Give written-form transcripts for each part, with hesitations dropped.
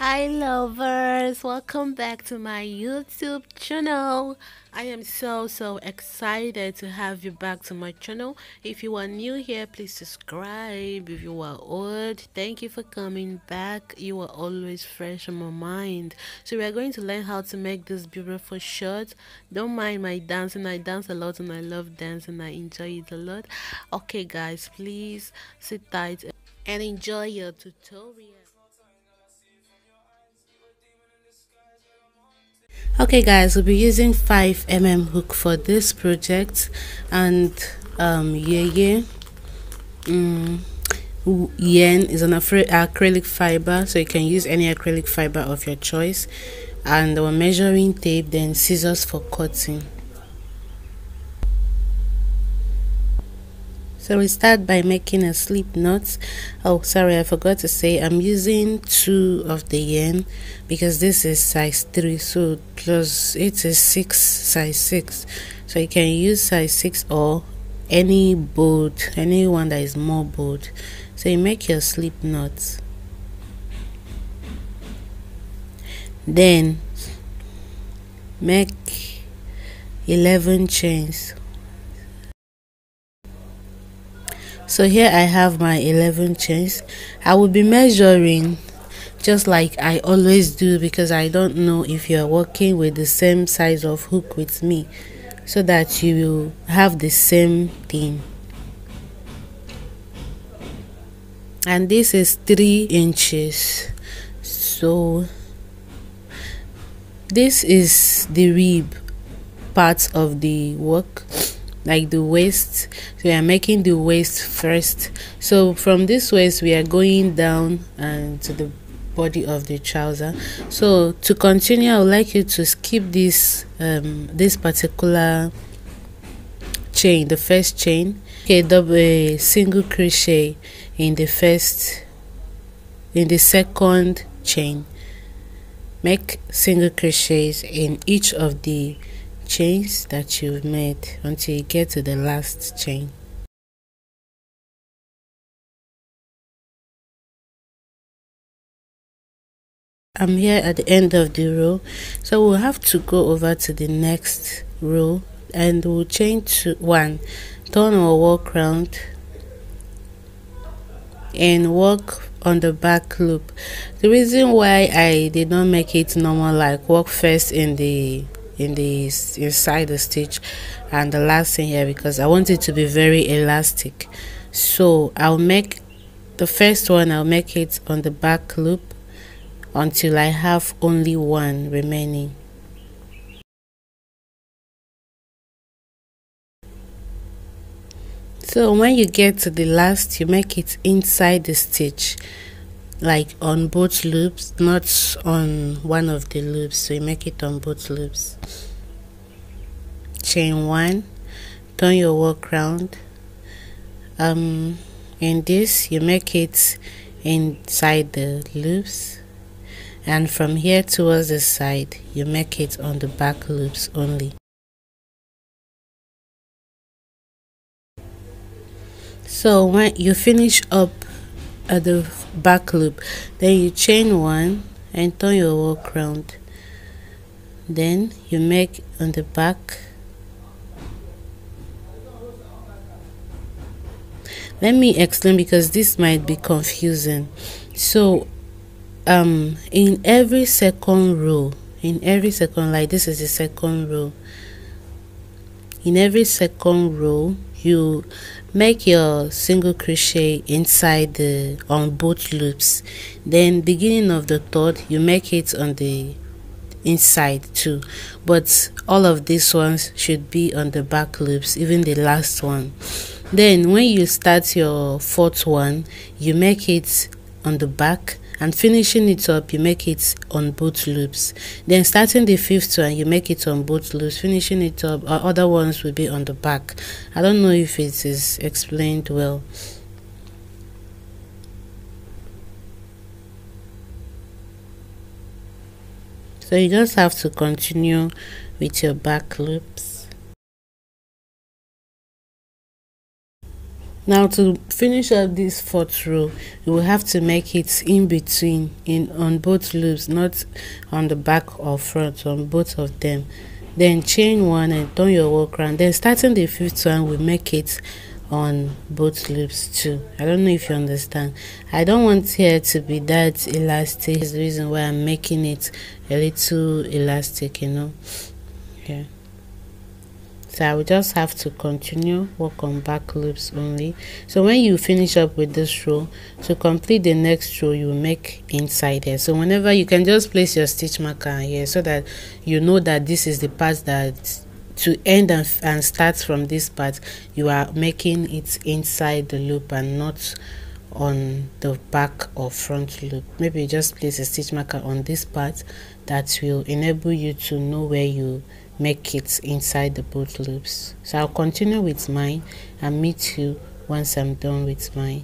Hi lovers, welcome back to my YouTube channel. I am so excited to have you back to my channel. If you are new here, please subscribe. If you are old, thank you for coming back. You are always fresh on my mind. So we are going to learn how to make this beautiful shirt. Don't mind my dancing. I dance a lot and I love dancing. I enjoy it a lot. Okay guys, please sit tight and enjoy your tutorial. Okay guys, we'll be using 5 mm hook for this project, and Yeye Yarn is an acrylic fiber, so you can use any acrylic fiber of your choice, and our measuring tape, then scissors for cutting. So we start by making a slip knot. Oh sorry, I forgot to say I'm using 2 of the yarn because this is size 3, so plus it is 6, size 6, so you can use size 6 or any one that is more bold. So you make your slip knot, then make 11 chains. So here I have my 11 chains. I will be measuring just like I always do because I don't know if you are working with the same size of hook with me, so that you will have the same thing. And this is 3 inches. So this is the rib part of the work, like the waist. So we are making the waist first. So from this waist we are going down and to the body of the trouser. So to continue, I would like you to skip this this particular chain, the first chain. Okay, double single crochet in the second chain. Make single crochets in each of the chains that you've made until you get to the last chain. I'm here at the end of the row, so we'll have to go over to the next row and we'll chain to 1, turn or walk round and work on the back loop. The reason why I did not make it normal, like work first in the inside the stitch and the last thing here, because I want it to be very elastic. So I'll make the first one, I'll make it on the back loop until I have only 1 remaining. So when you get to the last, you make it inside the stitch, like on both loops, not on one of the loops. So you make it on both loops. Chain 1, turn your work round. In this you make it inside the loops, and from here towards the side you make it on the back loops only. So when you finish up at the back loop, then you chain 1 and turn your work round. Then you make on the back. Let me explain because this might be confusing. So in every second row, like this is the second row, in every second row you make your single crochet inside on both loops. Then beginning of the third you make it on the inside too, but all of these ones should be on the back loops, even the last one. Then when you start your 4th one, you make it on the back, and finishing it up you make it on both loops. Then starting the 5th one, you make it on both loops, finishing it up, or other ones will be on the back. I don't know if it is explained well. So you just have to continue with your back loops. Now to finish up this fourth row, you will have to make it in between, on both loops, not on the back or front, on both of them. Then chain one and turn your work around. Then starting the fifth one, we make it on both loops too. I don't know if you understand. I don't want here to be that elastic. Is the reason why I'm making it a little elastic, yeah. So I will just have to continue work on back loops only. So when you finish up with this row, to complete the next row, you make inside here. So whenever you can just place your stitch marker here, so that you know that this is the part that to end and start from this part, you are making it inside the loop and not on the back or front loop. Maybe just place a stitch marker on this part that will enable you to know where you make it inside the both loops. So I'll continue with mine and meet you once I'm done with mine.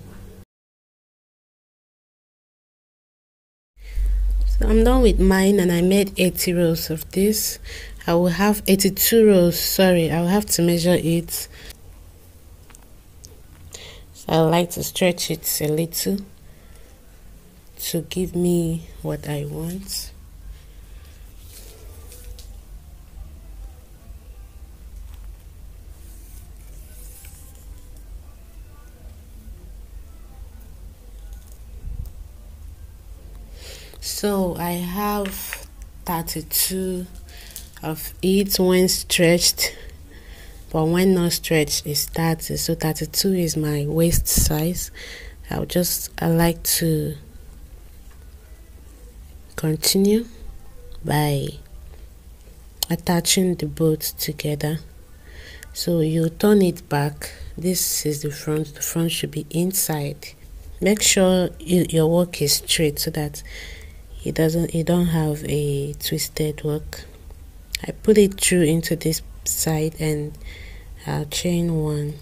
So I'm done with mine and I made 80 rows of this. I will have 82 rows. Sorry, I'll have to measure it. So I like to stretch it a little to give me what I want. So I have 32 of it when stretched, but when not stretched it's 30. So 32 is my waist size. I like to continue by attaching the both together. So you turn it back. This is the front should be inside. Make sure your work is straight so that you don't have a twisted work. I put it through into this side and I'll chain one.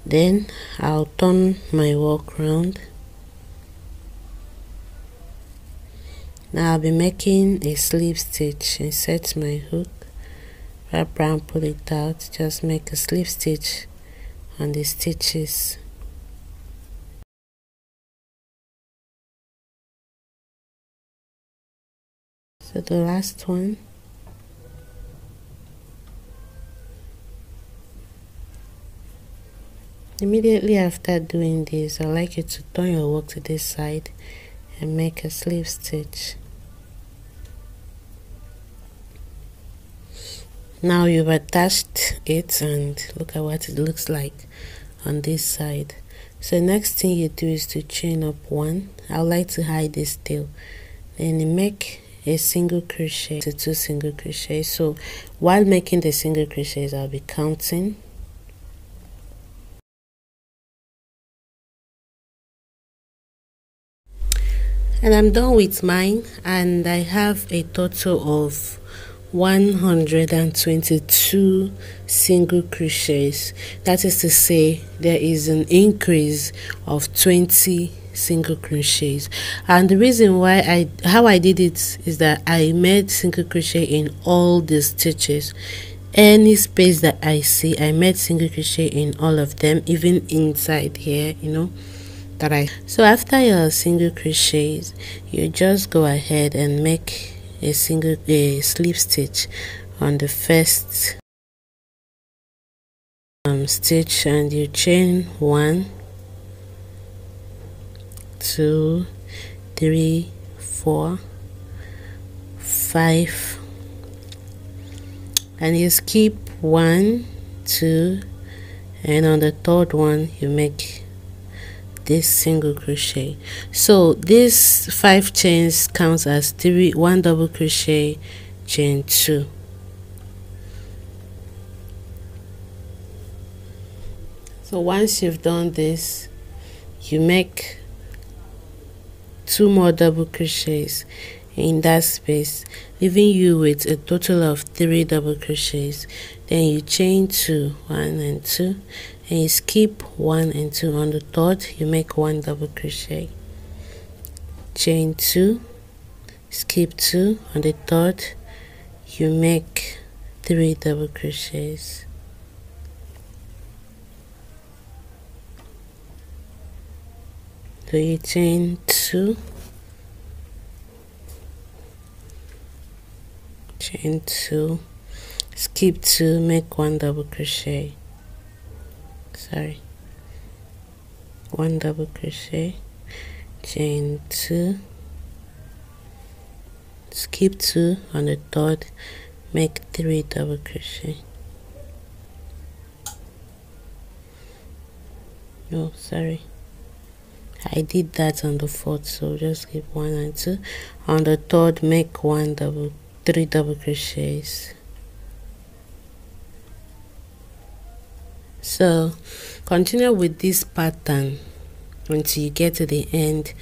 Then I'll turn my work round. Now I'll be making a slip stitch. Insert my hook, wrap around, pull it out, just make a slip stitch on the stitches. So the last one. Immediately after doing this, I'd like you to turn your work to this side and make a slip stitch. Now you've attached it and look at what it looks like on this side. So next thing you do is to chain up one. I would like to hide this tail. Then you make a single crochet to 2 single crochets. So while making the single crochets, I'll be counting. And I'm done with mine, and I have a total of 122 single crochets. That is to say, there is an increase of 20 single crochets. And the reason why how I did it is that I made single crochet in all the stitches. Any space that I see, I made single crochet in all of them, even inside here, so after your single crochets, you just go ahead and make a slip stitch on the first stitch, and you chain 1, 2, 3, 4, 5, and you skip 1, 2, and on the third one you make this single crochet. So this 5 chains counts as 1 double crochet, chain 2. So once you've done this, you make 2 more double crochets in that space, leaving you with a total of 3 double crochets. Then you chain 2, 1 and 2, and you skip 1 and 2. On the third, you make 1 double crochet, chain 2, skip 2. On the third, you make 3 double crochets. So you chain 2, chain 2, skip 2, make 1 double crochet, sorry, 1 double crochet, chain 2, skip 2 on the third, make 3 double crochet. Oh, sorry, I did that on the fourth, so just skip 1 and 2. On the third, make 3 double crochets. So continue with this pattern until you get to the end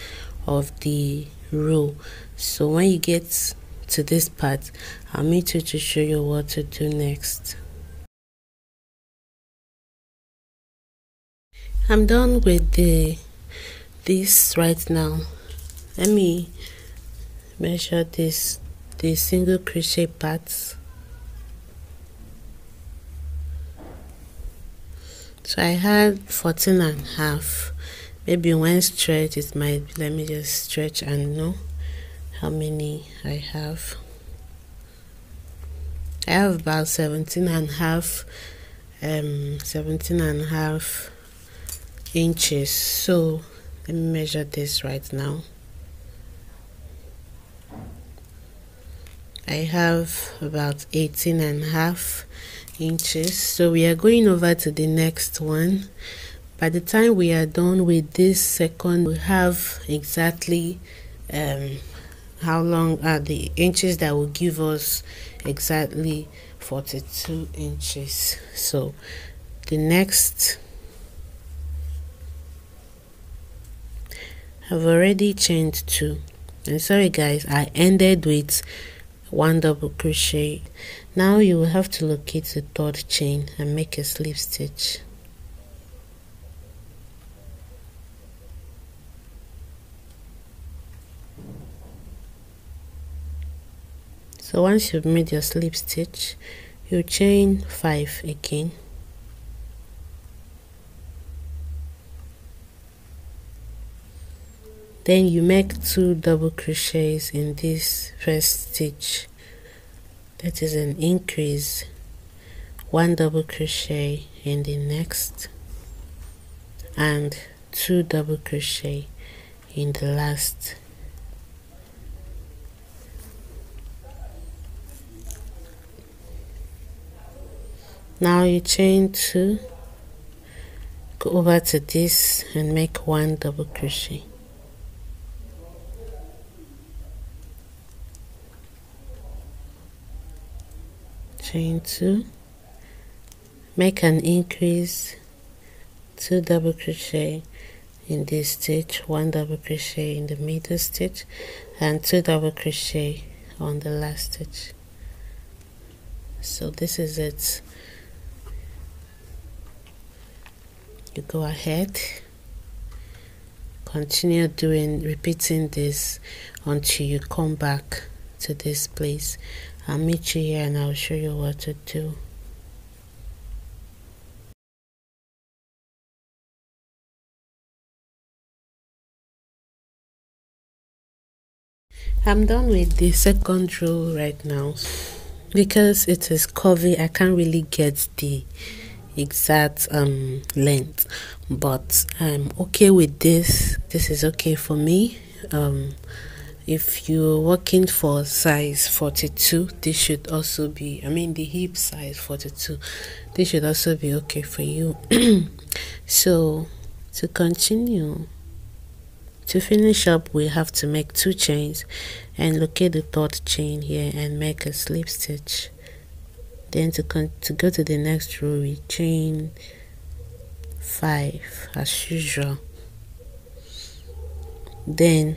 of the row. So when you get to this part, I'll meet you to show you what to do next. I'm done with this right now. Let me measure the single crochet parts. So I had 14 and a half. Maybe when stretch it might be, let me just stretch and know how many I have. I have about 17 and a half inches. So let me measure this right now. I have about 18 and a half inches. So we are going over to the next one. By the time we are done with this second, we have exactly how long are the inches that will give us exactly 42 inches. So the next, I've already chained 2, and sorry guys, I ended with 1 double crochet. Now you will have to locate the third chain and make a slip stitch. So once you've made your slip stitch, you chain 5 again. Then you make 2 double crochets in this first stitch. That is an increase. 1 double crochet in the next, and 2 double crochet in the last. Now you chain 2, go over to this and make 1 double crochet. Chain 2, make an increase, 2 double crochet in this stitch, 1 double crochet in the middle stitch, and 2 double crochet on the last stitch. So this is it. You go ahead, continue repeating this until you come back to this place. I'll meet you here and I'll show you what to do. I'm done with the second row right now. Because it is curvy, I can't really get the exact length, but I'm okay with this. This is okay for me. If you're working for size 42, this should also be, I mean the hip size 42, this should also be okay for you. So to continue, to finish up, we have to make 2 chains and locate the third chain here and make a slip stitch. Then to go to the next row, we chain 5 as usual. Then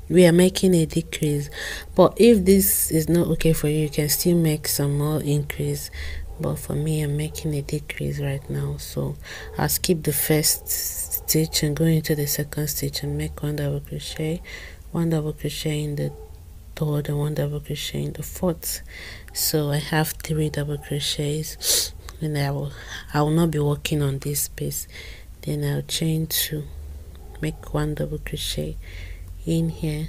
we are making a decrease, but if this is not okay for you, you can still make some more increase, but for me I'm making a decrease right now. So I'll skip the first stitch and go into the second stitch and make 1 double crochet, 1 double crochet in the third and 1 double crochet in the fourth. So I have 3 double crochets, and I will not be working on this space. Then I'll chain 2, make 1 double crochet in here,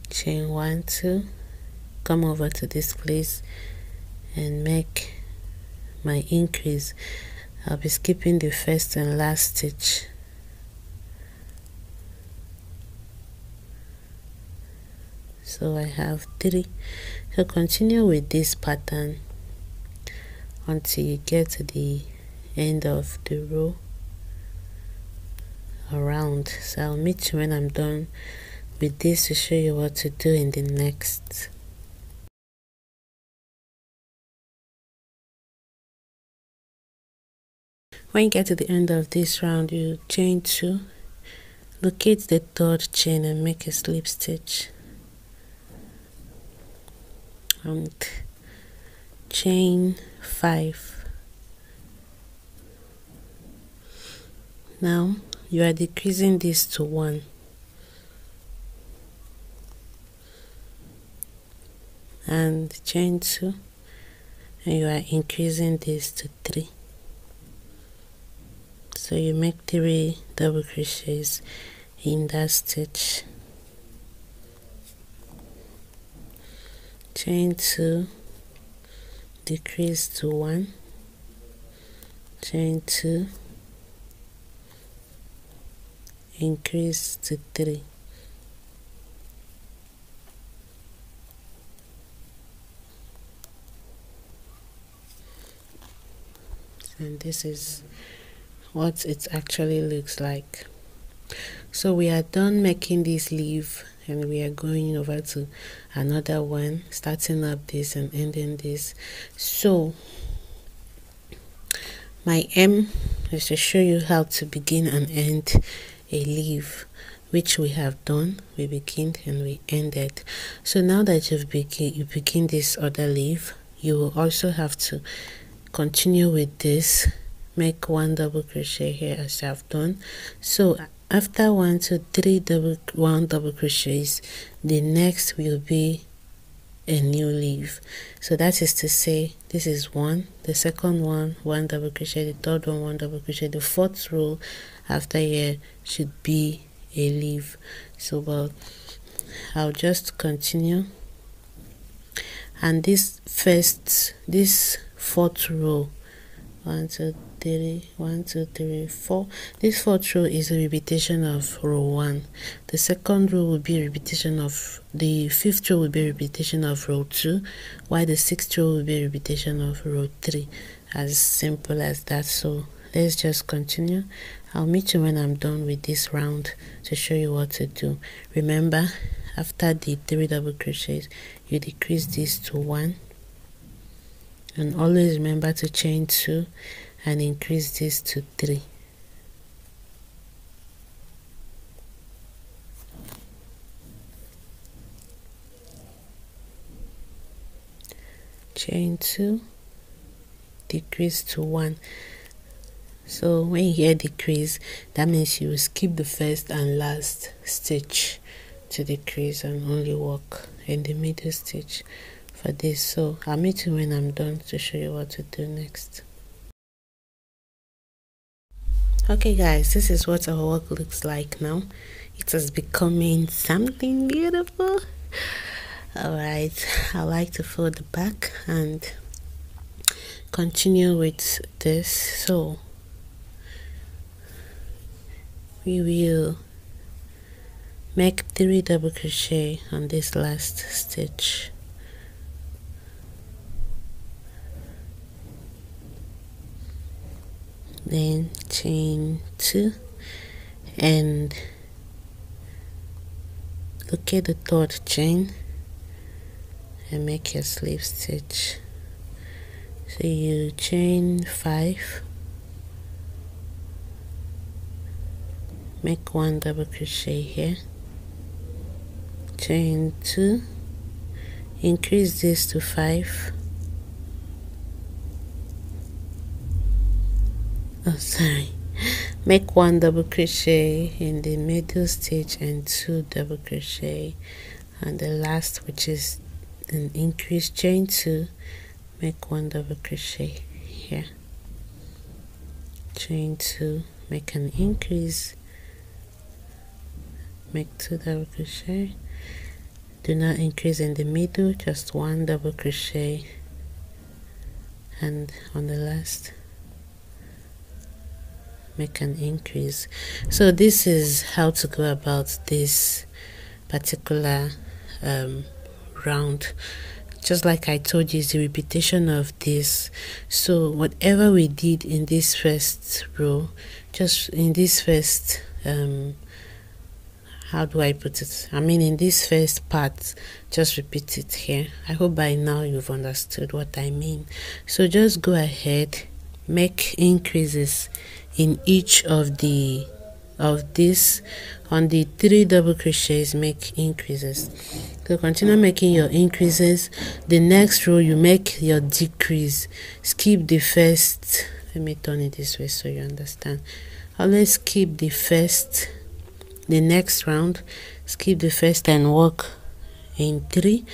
chain 1, 2, come over to this place and make my increase. I'll be skipping the first and last stitch. So I have 3. So continue with this pattern until you get to the end of the row around. So I'll meet you when I'm done with this to show you what to do in the next. When you get to the end of this round, you chain 2, locate the third chain and make a slip stitch, and chain 5. Now you are decreasing this to 1, and chain 2, and you are increasing this to 3. So you make 3 double crochets in that stitch, chain 2, decrease to 1, chain 2, increase to 3. And this is what it actually looks like. So we are done making this leaf, and we are going over to another one, starting up this and ending this. So my aim is to show you how to begin and end a leaf, which we have done. We begin and we ended. So now that you begin this other leaf, you will also have to continue with this, make 1 double crochet here as I've done. So after 1 to 3 1 double crochets, the next will be a new leaf. So that is to say, this is 1, the second one 1 double crochet, the third one 1 double crochet, the fourth row after here should be a leaf. So but I'll just continue, and this fourth row, 1 2 3 1 2 3 4, this fourth row is a repetition of row 1. The second row will be a repetition of the fifth row, will be a repetition of row 2, while the sixth row will be a repetition of row 3. As simple as that. So let's just continue. I'll meet you when I'm done with this round to show you what to do. Remember, after the 3 double crochets, you decrease this to 1, and always remember to chain 2 and increase this to 3. Chain 2, decrease to 1. So when you hear decrease, that means you will skip the first and last stitch to decrease and only work in the middle stitch for this. So I'll meet you when I'm done to show you what to do next. Okay guys, this is what our work looks like now. It is becoming something beautiful. Alright, I like to fold the back and continue with this. So we will make 3 double crochet on this last stitch. Then chain 2 and locate the third chain and make your slip stitch. So you chain 5, make 1 double crochet here, chain 2, increase this to 5. Oh sorry, make 1 double crochet in the middle stitch and 2 double crochet on the last, which is an increase, chain 2, make 1 double crochet here, chain 2, make an increase, make 2 double crochet, do not increase in the middle, just 1 double crochet, and on the last make an increase. So this is how to go about this particular round. Just like I told you, it's the repetition of this. So whatever we did in this first row, just in this first how do I put it, I mean in this first part, just repeat it here. I hope by now you've understood what I mean. So just go ahead, make increases in each of this on the 3 double crochets, make increases. So continue making your increases. The next row you make your decrease, skip the first, let me turn it this way so you understand. Always skip the first, the next round skip the first and work in 3.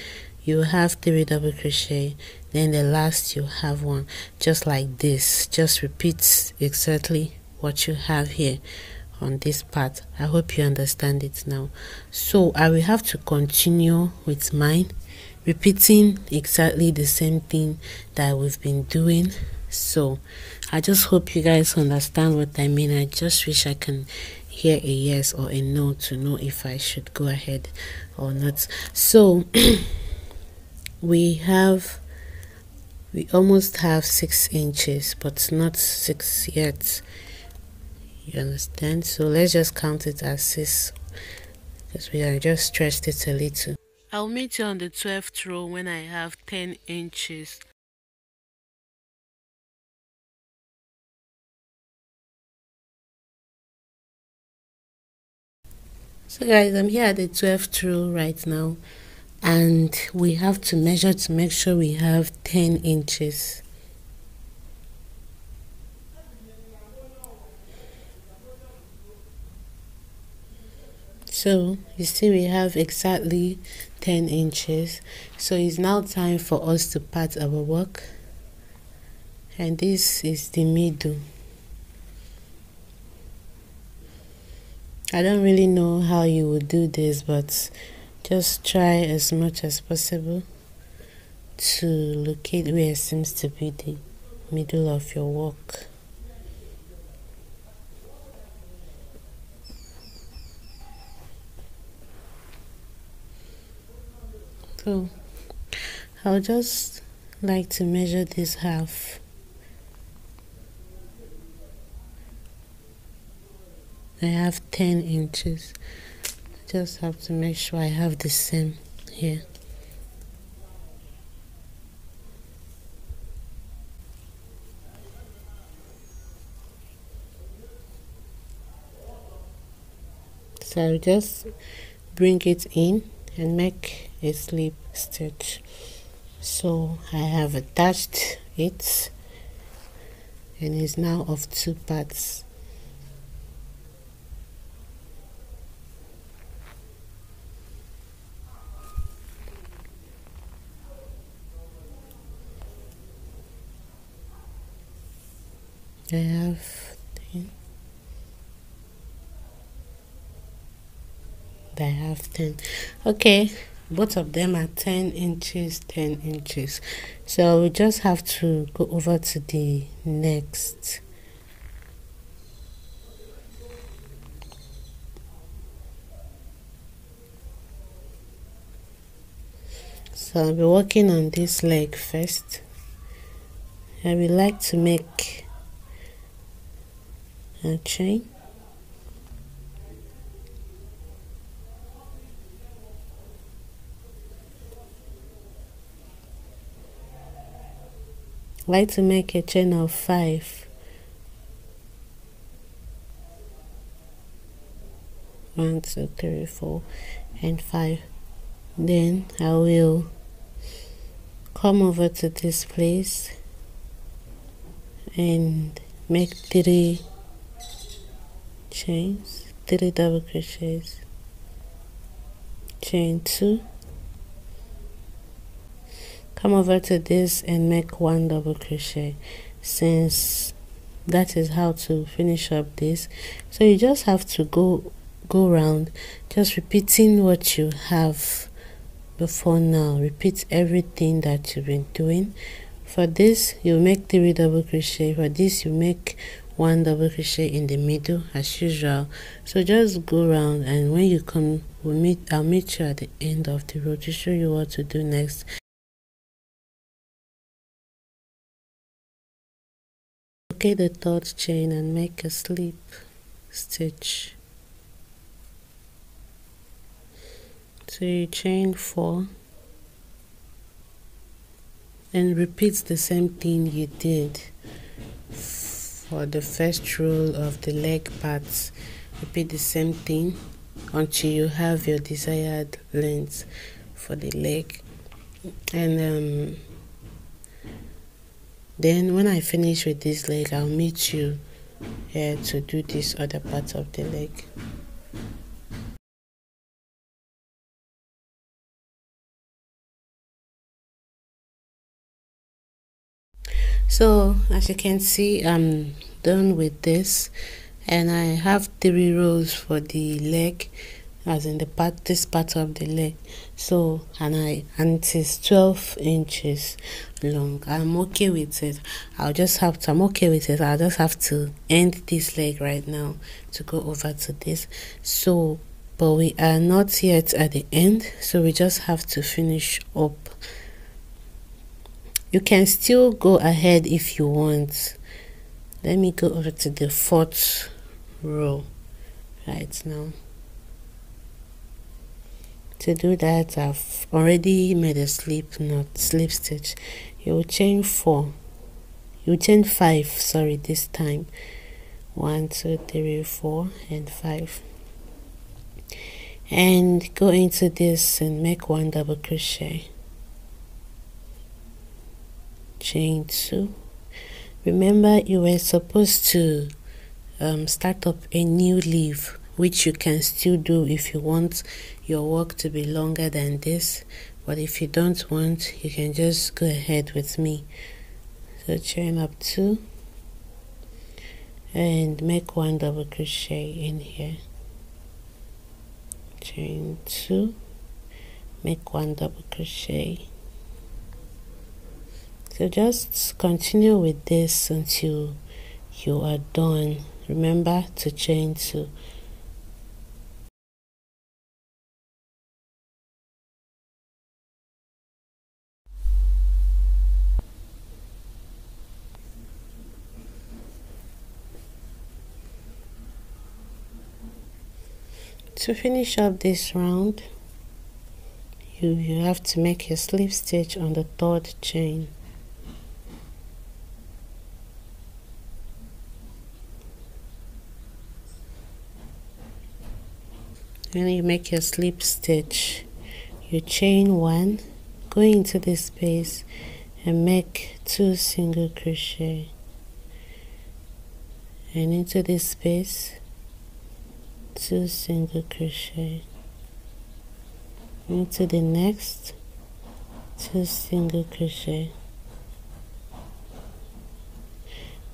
You have 3 double crochet, then the last you have 1, just like this. Just repeat exactly what you have here on this part. I hope you understand it now. So I will have to continue with mine, repeating exactly the same thing that we've been doing. So I just hope you guys understand what I mean. I just wish I can hear a yes or a no to know if I should go ahead or not. So we almost have 6 inches, but not 6 yet, you understand? So let's just count it as 6 because we have just stretched it a little. I'll meet you on the 12th row when I have 10 inches. So guys, I'm here at the 12th row right now, and we have to measure to make sure we have 10 inches. So you see we have exactly 10 inches. So it's now time for us to part our work, and this is the middle. I don't really know how you would do this, but just try as much as possible to locate where it seems to be the middle of your work. So I'll just like to measure this half. I have 10 inches. Just have to make sure I have the same here. So I'll just bring it in and make a slip stitch. So I have attached it, and it's now of 2 parts. I have 10. I have 10. Okay, both of them are 10 inches, 10 inches. So we just have to go over to the next. So I'll be working on this leg first. I would like to make a chain. I like to make a chain of 5. 1, 2, 3, 4, and 5. Then I will come over to this place and make 3 chains, 3 double crochets, chain 2, come over to this and make 1 double crochet, since that is how to finish up this. So you just have to go around, just repeating what you have before now. Repeat everything that you've been doing. For this you make 3 double crochet, for this you make 1 double crochet in the middle as usual. So just go around, and when you come, I'll meet you at the end of the row to show you what to do next. Okay, the 3rd chain and make a slip stitch. So you chain 4 and repeat the same thing you did for the first row of the leg parts. Repeat the same thing until you have your desired length for the leg. And then when I finish with this leg, I'll meet you here to do this other part of the leg. So as you can see, I'm done with this, and I have 3 rows for the leg, as in this part of the leg. So and it is 12 inches long. I'm okay with it. I'm okay with it. I'll just have to end this leg right now to go over to this. So but we are not yet at the end, so we just have to finish up. You can still go ahead if you want. Let me go over to the 4th row right now. To do that, I've already made a slip stitch. You will chain 4. You will chain 5, sorry, this time. 1, 2, 3, 4 and 5. And go into this and make 1 double crochet. Chain 2. Remember, you were supposed to start up a new leaf, which you can still do if you want your work to be longer than this, but if you don't want, you can just go ahead with me. So chain up 2 and make 1 double crochet in here. Chain 2, make 1 double crochet. So just continue with this until you are done. Remember to chain 2. To finish up this round, you have to make a slip stitch on the 3rd chain. When you make your slip stitch, you chain 1, go into this space and make 2 single crochet, and into this space 2 single crochet, into the next 2 single crochet.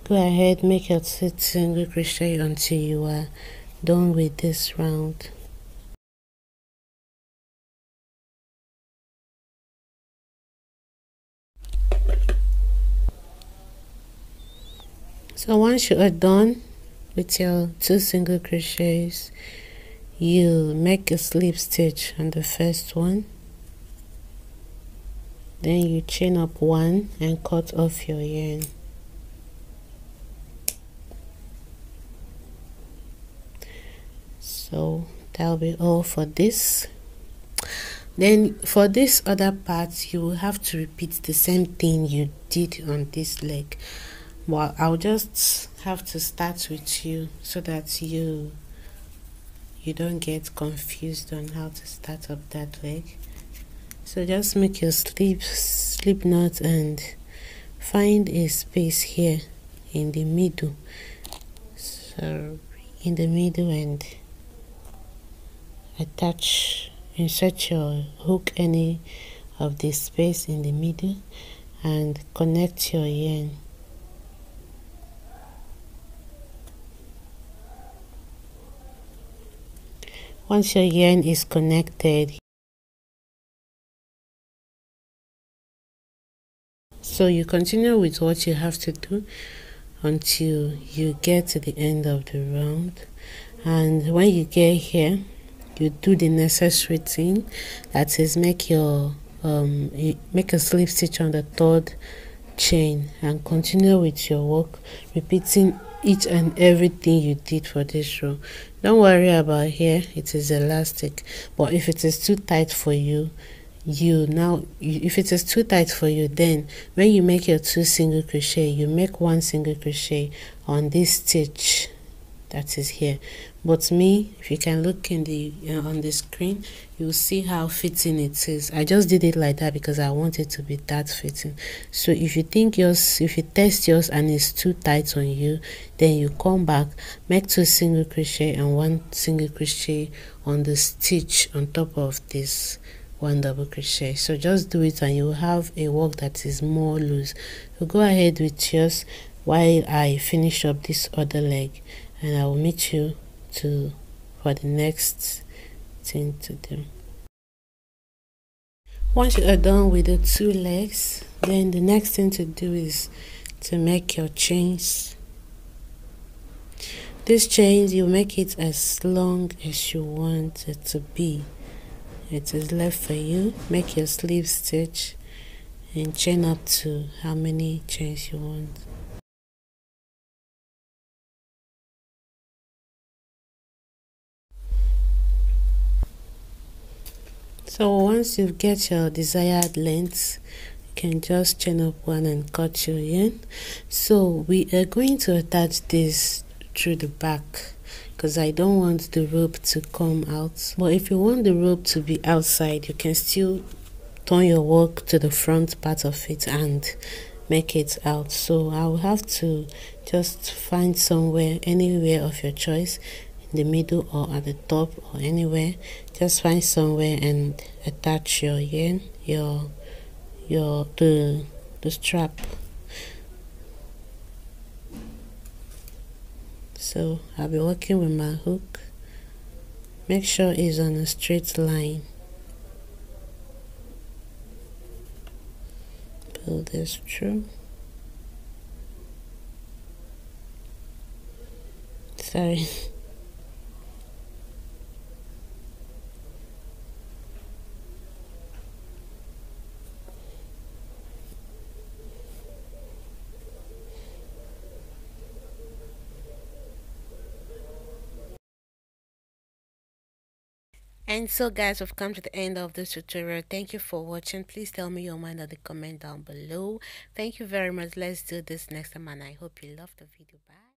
Go ahead, make your 2 single crochet until you are done with this round. So once you are done with your 2 single crochets, you make a slip stitch on the first one, then you chain up 1 and cut off your yarn. So that'll be all for this. Then for this other part, you will have to repeat the same thing you did on this leg. Well, I'll just have to start with you so that you don't get confused on how to start up that leg. So just make your slip knot and find a space here in the middle. So in the middle and insert your hook any of the space in the middle and connect your yarn. Once your yarn is connected, so you continue with what you have to do until you get to the end of the round. And when you get here, you do the necessary thing, that is make a slip stitch on the third chain and continue with your work, repeating each and everything you did for this row. Don't worry about here, it is elastic, but if it is too tight for you, if it is too tight for you, then when you make your 2 single crochet, you make 1 single crochet on this stitch that is here. But me, if you can look in the on the screen, you will see how fitting it is. I just did it like that because I want it to be that fitting. So if you test yours and it's too tight on you, then you come back, make 2 single crochet and 1 single crochet on the stitch on top of this 1 double crochet. So just do it and you will have a work that is more loose. So go ahead with yours while I finish up this other leg, and I will meet you for the next thing to do. Once you are done with the 2 legs, then the next thing to do is to make your chains. These chains, you make it as long as you want it to be. It is left for you. Make your slip stitch and chain up to how many chains you want. So once you get your desired length, you can just chain up 1 and cut your yarn. So we are going to attach this through the back because I don't want the rope to come out. But if you want the rope to be outside, you can still turn your work to the front part of it and make it out. So I will have to just find somewhere, anywhere of your choice, the middle or at the top or anywhere. Just find somewhere and attach your yarn, the strap. So I'll be working with my hook. Make sure it's on a straight line. Pull this through. Sorry. And so guys, we've come to the end of this tutorial. Thank you for watching. Please tell me your mind in the comment down below. Thank you very much. Let's do this next time and I hope you love the video. Bye.